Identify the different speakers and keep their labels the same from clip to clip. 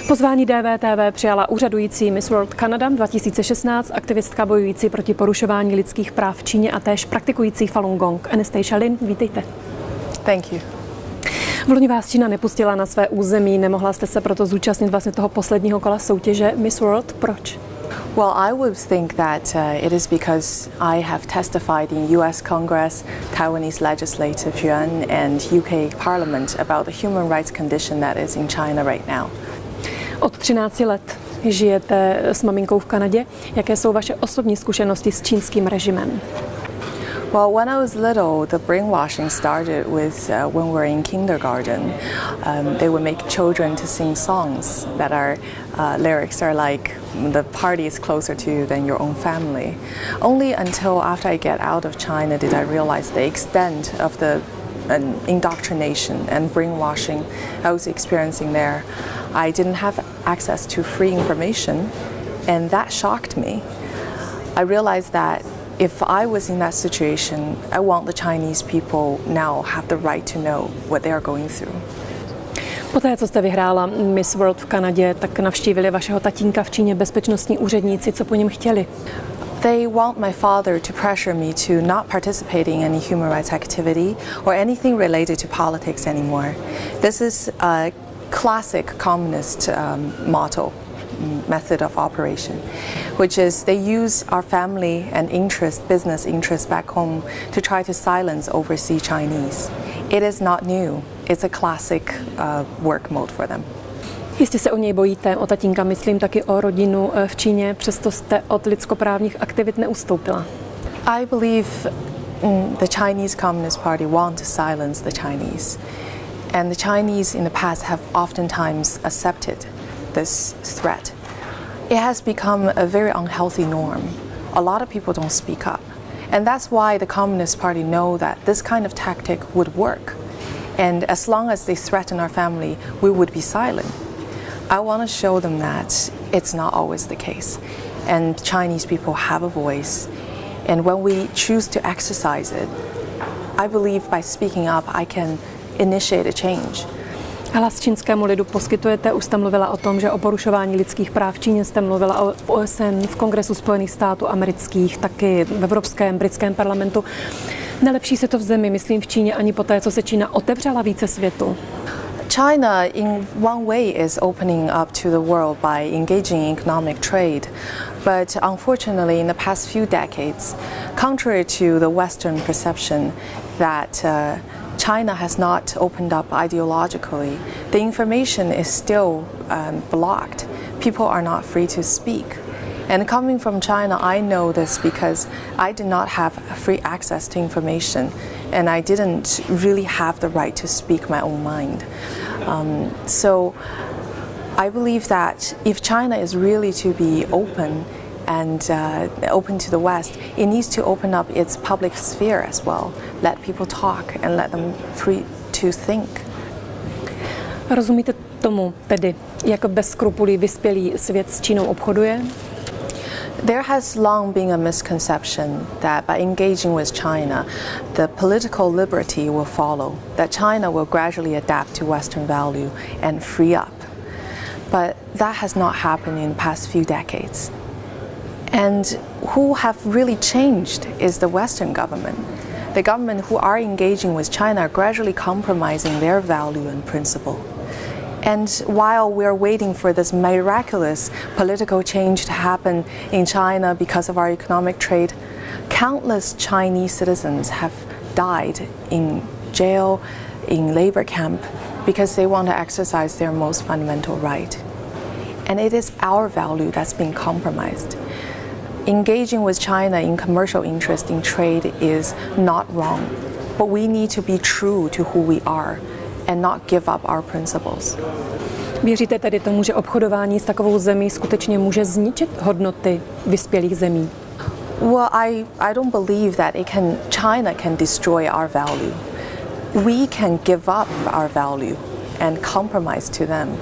Speaker 1: Pozvání DVTV přijala úřadující Miss World Canada 2016, aktivistka bojující proti porušování lidských práv v Číně a též praktikující Falun Gong. Anastasia Lin, vítejte.
Speaker 2: Thank you.
Speaker 1: V loni vás Čína nepustila na své území, nemohla jste se proto zúčastnit vlastně toho posledního kola soutěže Miss World. Proč?
Speaker 2: Well, I would think that it is because I have testified in US Congress, Taiwanese Legislative Yuan and UK Parliament about the human rights condition that is in China right now.
Speaker 1: Od 13 let žijete s maminkou v Kanadě. Jaké jsou vaše osobní zkušenosti s čínským režimem?
Speaker 2: Well, when I was little, the brainwashing started with when we were in kindergarten. They would make children to sing songs that are lyrics are like the party is closer to you than your own family. Only until after I get out of China did I realize the extent of the indoctrination and brainwashing I was experiencing there. I didn't have access to free information, and that shocked me. I realized that if I was in that situation, I want the Chinese people now have the right to know what they are going through.
Speaker 1: Poté, co jste vyhrála Miss World v Kanadě, tak navštívili vašeho tatínka v Číně bezpečnostní úředníci. Co po něm chtěli?
Speaker 2: They want my father to pressure me to not participate in any human rights activity or anything related to politics anymore. This is a classic communist method of operation, which is they use our family and business interest back home to try to silence overseas Chinese. It is not new. It's a classic work mode for them.
Speaker 1: Jistě se o něj bojíte, o tatínka myslím taky o rodinu v Číně, přesto jste od lidskoprávních aktivit neustoupila.
Speaker 2: I believe the Chinese Communist Party want to silence the Chinese. And the Chinese in the past have oftentimes accepted this threat. It has become a very unhealthy norm. A lot of people don't speak up. And that's why the Communist Party know that this kind of tactic would work. And as long as they threaten our family, we would be silent. I want to show them that it's not always the case. And Chinese people have a voice. And when we choose to exercise it, I believe by speaking up, I can initiate a change.
Speaker 1: Hlas čínskému lidu poskytujete, už jste mluvila o tom, že o porušování lidských práv v Číně jste mluvila v OSN, v Kongresu Spojených států amerických, taky v Evropském, britském parlamentu. Nelepší se to v zemi, myslím v Číně, ani poté, co se Čína otevřela více světu.
Speaker 2: China, in one way, is opening up to the world by engaging in economic trade. But unfortunately, in the past few decades, contrary to the Western perception that China has not opened up ideologically, the information is still blocked. People are not free to speak. And coming from China, I know this because I did not have free access to information, and I didn't really have the right to speak my own mind. So I believe that if China is really to be open and open to the West, it needs to open up its public sphere as well. Let people talk and let them free to think.
Speaker 1: Rozumíte tomu tedy, jak bez skrupulí vyspělý svět s Čínou obchoduje?
Speaker 2: There has long been a misconception that by engaging with China, the political liberty will follow, that China will gradually adapt to Western value and free up. But that has not happened in the past few decades. And who have really changed is the Western government. The government who are engaging with China are gradually compromising their value and principle. And while we're waiting for this miraculous political change to happen in China because of our economic trade, countless Chinese citizens have died in jail, in labor camp, because they want to exercise their most fundamental right. And it is our value that's being compromised. Engaging with China in commercial interest in trade is not wrong, but we need to be true to who we are and not give up our principles.
Speaker 1: Věříte tedy tomu, že obchodování s takovou zemí skutečně může zničit hodnoty vyspělých zemí?
Speaker 2: Well, I don't believe that China can destroy our value. We can give up our value and compromise to them.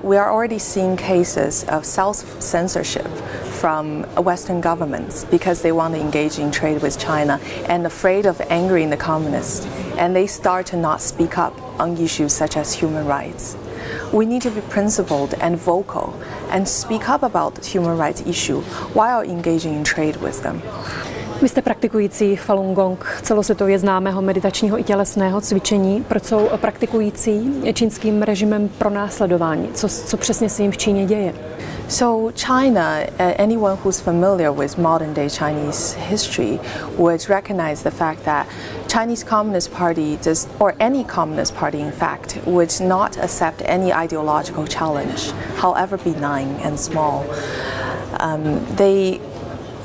Speaker 2: We are already seeing cases of self-censorship from Western governments because they want to engage in trade with China and afraid of angering the communists, and they start to not speak up on issues such as human rights. We need to be principled and vocal and speak up about the human rights issue while engaging in trade with them.
Speaker 1: Vy jste praktikující Falun Gong, celosvětově známého meditačního i tělesného cvičení. Proč jsou praktikující čínským režimem pronásledováni? Co přesně se jim v Číně děje?
Speaker 2: So China, anyone who's familiar with modern day Chinese history would recognize the fact that Chinese Communist Party or any Communist party in fact, would not accept any ideological challenge, however benign and small.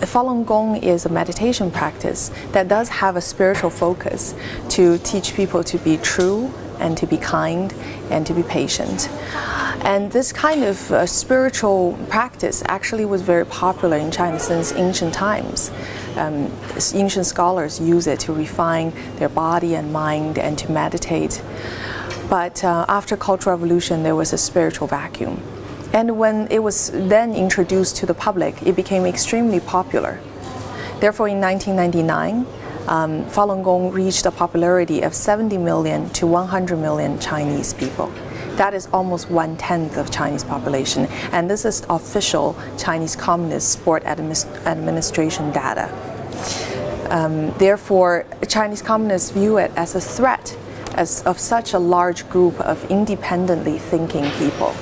Speaker 2: Falun Gong is a meditation practice that does have a spiritual focus to teach people to be true and to be kind and to be patient. And this kind of spiritual practice actually was very popular in China since ancient times. Ancient scholars use it to refine their body and mind and to meditate. But after Cultural Revolution, there was a spiritual vacuum. And when it was then introduced to the public, it became extremely popular. Therefore, in 1999, Falun Gong reached a popularity of 70 million to 100 million Chinese people. That is almost 1/10 of Chinese population, and this is official Chinese Communist Sport Administration data. Therefore, Chinese Communists view it as a threat of such a large group of independently thinking people.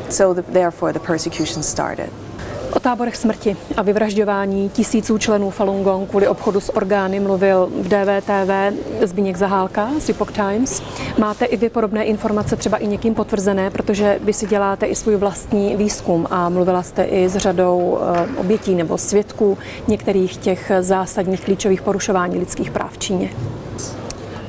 Speaker 2: So therefore the persecution started.
Speaker 1: O táborech smrti a vyvražďování tisíců členů Falun Gong kvůli obchodu s orgány mluvil v DVTV Zbyněk Zahálka z Epoch Times. Máte i vy podobné informace, třeba i někým potvrzené, protože vy si děláte i svůj vlastní výzkum a mluvila jste i s řadou obětí nebo svědků některých těch zásadních klíčových porušování lidských práv v Číně.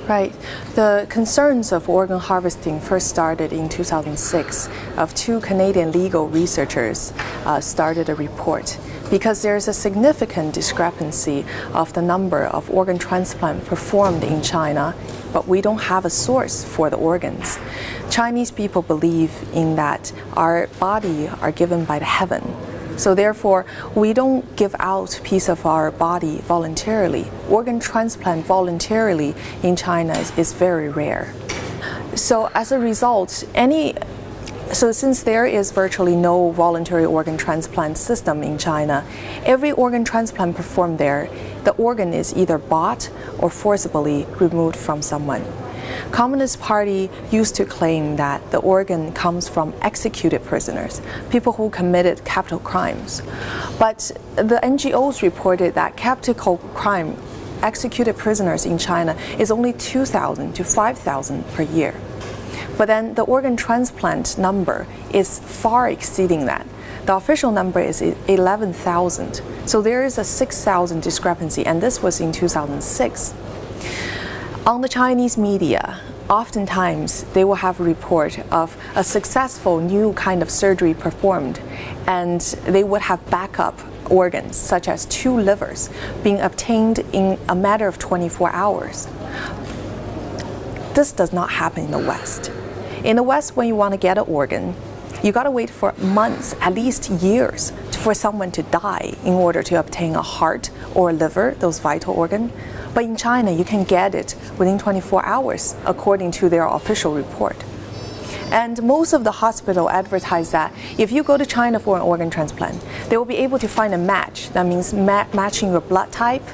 Speaker 2: Right. The concerns of organ harvesting first started in 2006 of two Canadian legal researchers started a report because there's a significant discrepancy of the number of organ transplants performed in China, but we don't have a source for the organs. Chinese people believe in that our body are given by the heaven. So therefore, we don't give out piece of our body voluntarily. Organ transplant voluntarily in China is very rare. So as a result, since there is virtually no voluntary organ transplant system in China, every organ transplant performed there, the organ is either bought or forcibly removed from someone. Communist Party used to claim that the organ comes from executed prisoners, people who committed capital crimes. But the NGOs reported that capital crime executed prisoners in China is only 2,000 to 5,000 per year. But then the organ transplant number is far exceeding that. The official number is 11,000. So there is a 6,000 discrepancy, and this was in 2006. On the Chinese media, oftentimes they will have a report of a successful new kind of surgery performed, and they would have backup organs, such as 2 livers, being obtained in a matter of 24 hours. This does not happen in the West. In the West, when you want to get an organ, you got to wait for months, at least years, for someone to die in order to obtain a heart or a liver, those vital organs. But in China, you can get it within 24 hours, according to their official report. And most of the hospitals advertise that if you go to China for an organ transplant, they will be able to find a match. That means matching your blood type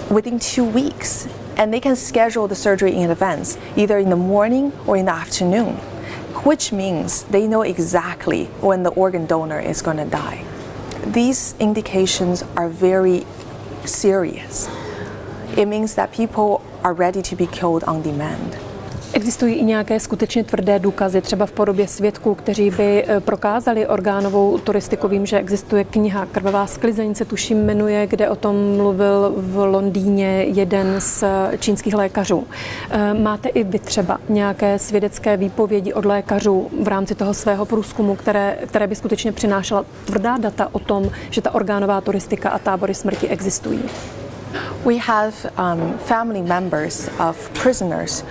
Speaker 2: within 2 weeks. And they can schedule the surgery in advance, either in the morning or in the afternoon, which means they know exactly when the organ donor is going to die. These indications are very serious. It means that people are ready to be killed on demand.
Speaker 1: Existují i nějaké skutečně tvrdé důkazy, třeba v podobě svědků, kteří by prokázali orgánovou turistiku. Vím, že existuje kniha Krvavá sklizeň se tuším jmenuje, kde o tom mluvil v Londýně jeden z čínských lékařů. Máte i vy třeba nějaké svědecké výpovědi od lékařů v rámci toho svého průzkumu, které by skutečně přinášela tvrdá data o tom, že ta orgánová turistika a tábory smrti existují?
Speaker 2: We have family members of prisoners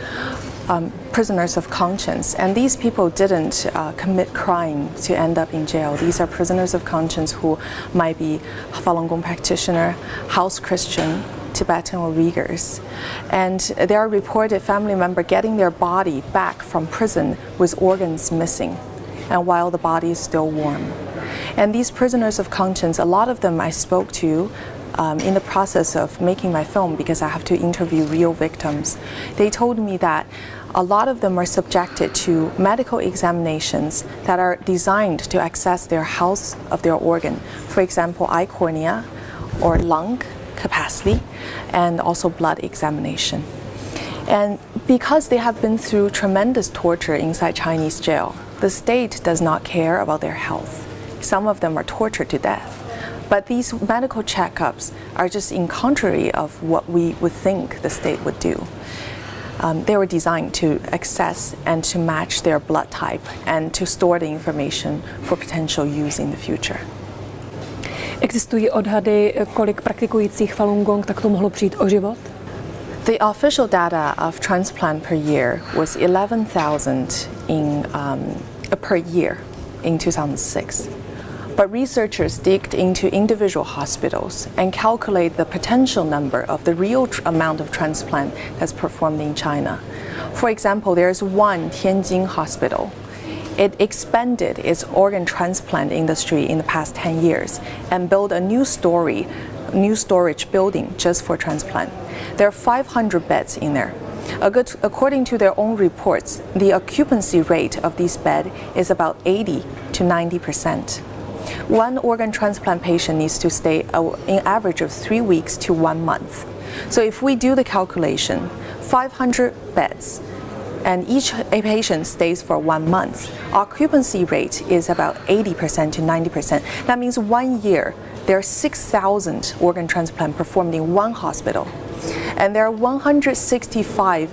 Speaker 2: of conscience, and these people didn't commit crime to end up in jail. These are prisoners of conscience who might be Falun Gong practitioner, house Christian, Tibetan or Uyghurs. And there are reported family members getting their body back from prison with organs missing, and while the body is still warm. And these prisoners of conscience, a lot of them I spoke to in the process of making my film, because I have to interview real victims. They told me that a lot of them are subjected to medical examinations that are designed to assess their health of their organ. For example, eye cornea or lung capacity, and also blood examination. And because they have been through tremendous torture inside Chinese jail, the state does not care about their health. Some of them are tortured to death. But these medical checkups are just in contrary of what we would think the state would do. They were designed to assess and to match their blood type and to store the information for potential use in the future.
Speaker 1: Existují odhady, kolik praktikujících Falun Gong takto mohlo přijít o život?
Speaker 2: The official data of transplant per year was 11,000 per year in 2006. But researchers digged into individual hospitals and calculate the potential number of the real amount of transplant that's performed in China. For example, there's one Tianjin hospital. It expanded its organ transplant industry in the past 10 years and built a new storage building just for transplant. There are 500 beds in there. According to their own reports, the occupancy rate of these beds is about 80 to 90%. One organ transplant patient needs to stay in average of 3 weeks to 1 month. So if we do the calculation, 500 beds, and each patient stays for 1 month, occupancy rate is about 80% to 90%. That means 1 year, there are 6,000 organ transplants performed in one hospital. And there are 165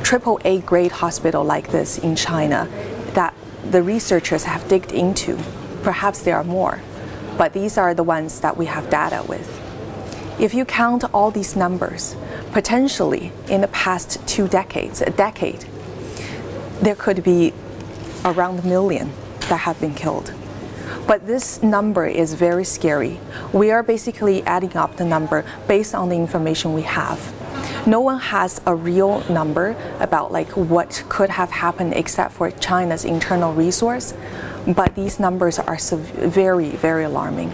Speaker 2: AAA grade hospitals like this in China that the researchers have digged into. Perhaps there are more, but these are the ones that we have data with. If you count all these numbers, potentially in the past 2 decades, a decade, there could be around 1 million that have been killed. But this number is very scary. We are basically adding up the number based on the information we have. No one has a real number about like what could have happened except for China's internal resource, but these numbers are very, very alarming.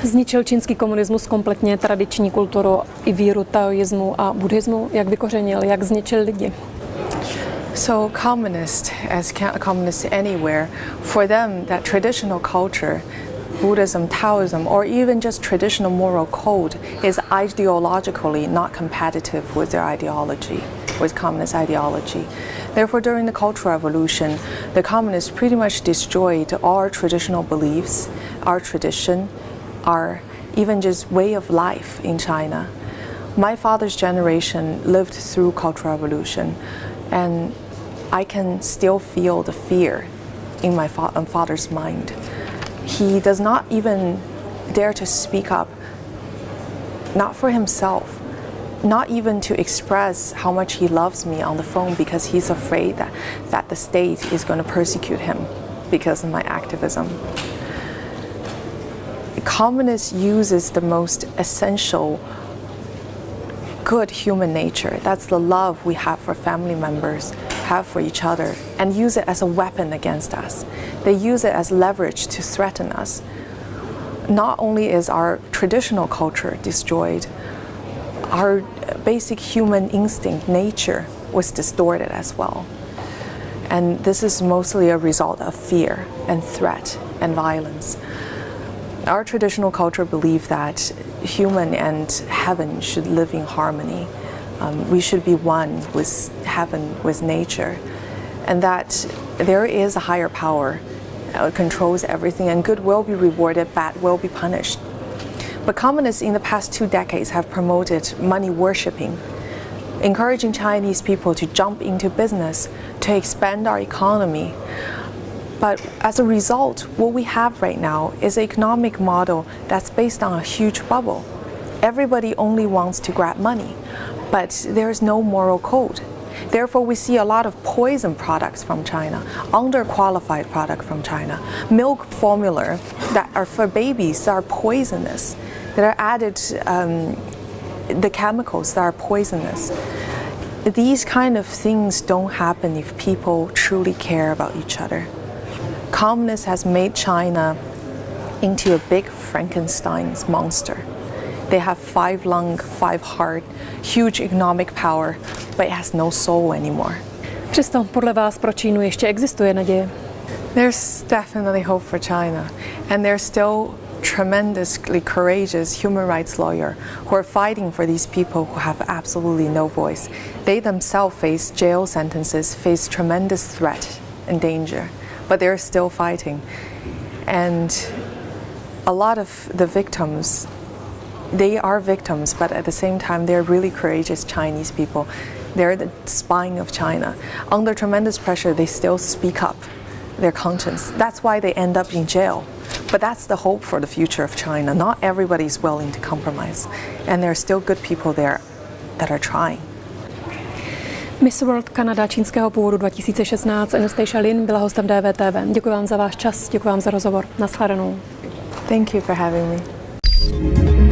Speaker 1: Zničil čínský komunismus kompletně tradiční kulturu i víru taoismu a buddhismu? Jak vykořenil, jak zničil lidi?
Speaker 2: So communists, as communists anywhere, for them that traditional culture, Buddhism, Taoism, or even just traditional moral code is ideologically not compatible with their ideology, with communist ideology. Therefore, during the Cultural Revolution, the communists pretty much destroyed our traditional beliefs, our tradition, our even just way of life in China. My father's generation lived through Cultural Revolution, and I can still feel the fear in my father's mind. He does not even dare to speak up, not for himself, not even to express how much he loves me on the phone, because he's afraid that the state is going to persecute him because of my activism. Communists uses the most essential good human nature. That's the love we have for family members, have for each other, and use it as a weapon against us. They use it as leverage to threaten us. Not only is our traditional culture destroyed, our basic human instinct, nature, was distorted as well. And this is mostly a result of fear and threat and violence. Our traditional culture believes that human and heaven should live in harmony. We should be one with heaven, with nature, and that there is a higher power that controls everything, and good will be rewarded, bad will be punished. But communists in the past 2 decades have promoted money worshipping, encouraging Chinese people to jump into business, to expand our economy. But as a result, what we have right now is an economic model that's based on a huge bubble. Everybody only wants to grab money, but there is no moral code. Therefore, we see a lot of poison products from China, underqualified products from China, milk formula that are for babies that are poisonous, that are added the chemicals that are poisonous. These kind of things don't happen if people truly care about each other. Communists has made China into a big Frankenstein's monster. They have 5 lungs, 5 heart, huge economic power, but it has no soul anymore.
Speaker 1: Přesto podle vás pro Čínu ještě existuje naděje?
Speaker 2: There's definitely hope for China, and there's still tremendously courageous human rights lawyers who are fighting for these people who have absolutely no voice. They themselves face jail sentences, face tremendous threat and danger, but they're still fighting. And a lot of the victims, they are victims, but at the same time, they're really courageous Chinese people. They're the spine of China. Under tremendous pressure, they still speak up their conscience. That's why they end up in jail. But that's the hope for the future of China. Not everybody is willing to compromise. And there are still good people there that are trying.
Speaker 1: Miss World Kanada čínského původu 2016 Anastasia Lin byla hostem DVTV. Děkuji vám za váš čas, děkuji vám za rozhovor. Nashledanou.
Speaker 2: Thank you for having me.